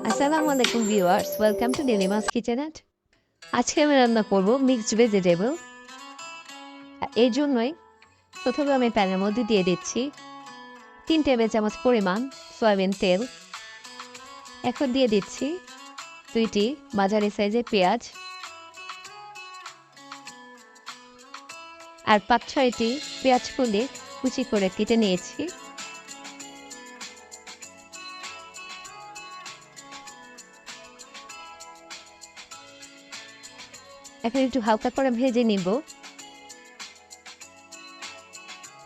আসসালামু আলাইকুম viewers, welcome to নেলিমাস কিচেনেট। আজকে আমি রান্না করব মিক্সড ভেজিটেবল। এই জন্যই প্রথমে আমি প্যানের মধ্যে দিয়ে দিচ্ছি 3 টেবিল চামচ পরিমাণ সয়াবিন তেল। এখন দিয়ে দিচ্ছি 2টি মাঝারি সাইজের পেঁয়াজ আর 5-6টি পেঁয়াজ ফুলি কুচি করে কেটে নিয়েছি। এখন একটু হালকা করে ভেজে নিব।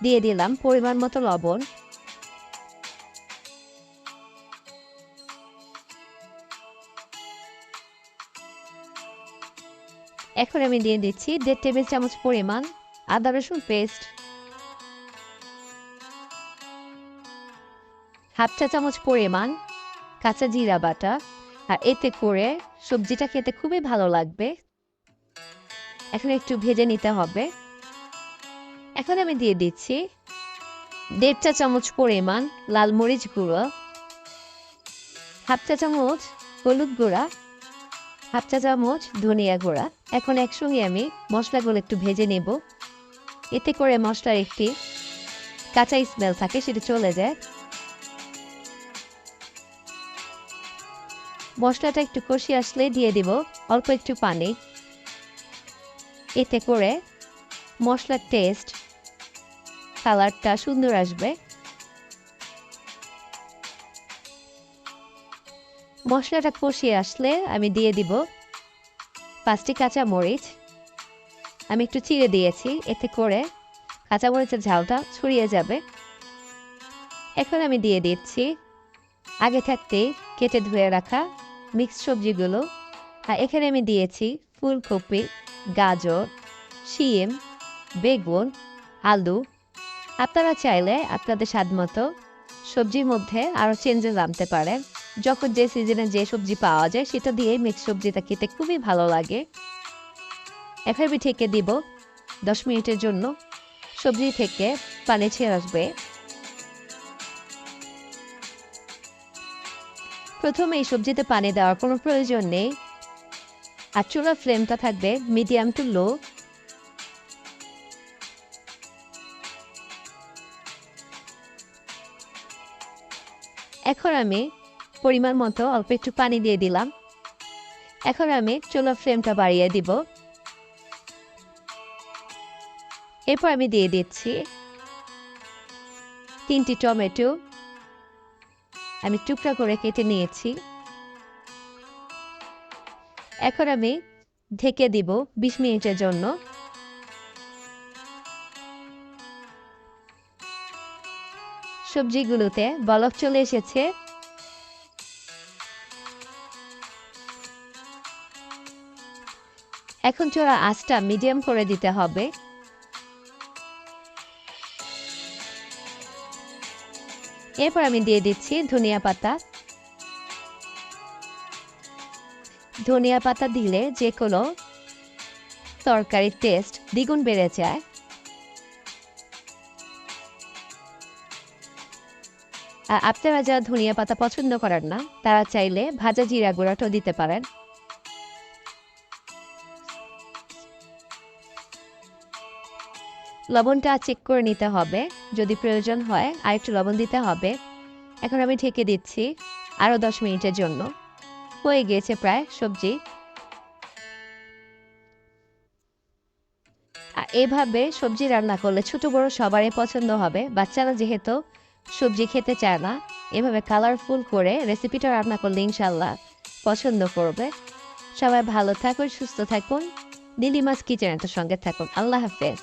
দিয়ে দিলাম পরিমাণ মতো লবণ। এখন আমি দিয়ে দিচ্ছি 1.5 টেবিল চামচ পরিমাণ আদা রসুন পেস্ট, 1/2 চা চামচ পরিমাণ কাঁচা জিরা বাটা। আর এতে করে সবজিটা খেতে খুবই ভালো লাগবে। এখন একটু ভেজে নিতে হবে। এখন আমি দিয়ে দিচ্ছি 1.5 চা চামচ পরিমাণ লাল মরিচ গুঁড়ো, 1/2 চা চামচ হলুদ গুঁড়া, 1/2 চা চামচ ধনিয়া গুঁড়া। এখন একসঙ্গে আমি মশলাগুলো একটু ভেজে নেব। এতে করে মশলার একটি কাঁচা স্মেল থাকে, সেটা চলে যায়। মশলাটা একটু কষিয়ে আসলে দিয়ে দিব অল্প একটু পানি। এতে করে মশলার টেস্ট, কালারটা সুন্দর আসবে। মশলাটা কষিয়ে আসলে আমি দিয়ে দিব 5টি কাঁচা মরিচ। আমি একটু চিড়ে দিয়েছি, এতে করে কাঁচা মরিচের ঝালটা ছড়িয়ে যাবে। এখন আমি দিয়ে দিচ্ছি আগে থাকতে কেটে ধুয়ে রাখা মিক্সড সবজিগুলো। আর এখানে আমি দিয়েছি ফুলকপি, গাজর, শিম, বেগুন, আলু। আপনারা চাইলে আপনাদের স্বাদ মতো সবজির মধ্যে আরও চেঞ্জেস আনতে পারেন। যখন যে সিজনে যে সবজি পাওয়া যায় সেটা দিয়ে মিক্সড সবজিটা খেতে খুবই ভালো লাগে। এখন আমি ঢেকে দিব 10 মিনিটের জন্য। সবজি থেকে পানি ছেড়ে আসবে। প্রথমে এই সবজিতে পানি দেওয়ার কোনো প্রয়োজন নেই। আর চুলার ফ্লেমটা থাকবে মিডিয়াম টু লো। এখন আমি পরিমাণ মতো অল্প একটু পানি দিয়ে দিলাম। এখন আমি চুলার ফ্লেমটা বাড়িয়ে দিব। এরপর আমি দিয়ে দিচ্ছি 3টি টমেটো আমি টুকরা করে কেটে নিয়েছি। এখন আমি ঢেকে দিব 20 মিনিটের জন্য। সবজিগুলোতে বলক চলে এসেছে। এখন চুলার আঁচটা মিডিয়াম করে দিতে হবে। এরপর আমি দিয়ে দিচ্ছি ধনিয়া পাতা। ধনিয়া পাতা দিলে যে কোনো তরকারির টেস্ট দ্বিগুণ বেড়ে যায়। আর আপনারা যারা ধনিয়া পাতা পছন্দ করেন না, তারা চাইলে ভাজা জিরা গুঁড়াটাও দিতে পারেন। লবণটা চেক করে নিতে হবে, যদি প্রয়োজন হয় আরেকটু লবণ দিতে হবে। এখন আমি ঢেকে দিচ্ছি আরও 10 মিনিটের জন্য। হয়ে গিয়েছে প্রায় সবজি। আর এভাবে সবজি রান্না করলে ছোট বড় সবারই পছন্দ হবে। বাচ্চারা যেহেতু সবজি খেতে চায় না, এভাবে কালারফুল করে রেসিপিটা রান্না করলে ইনশাল্লাহ পছন্দ করবে। সবাই ভালো থাকুন, সুস্থ থাকুন, নেলিমাস কিচেনেটের সঙ্গে থাকুন। আল্লাহ হাফেজ।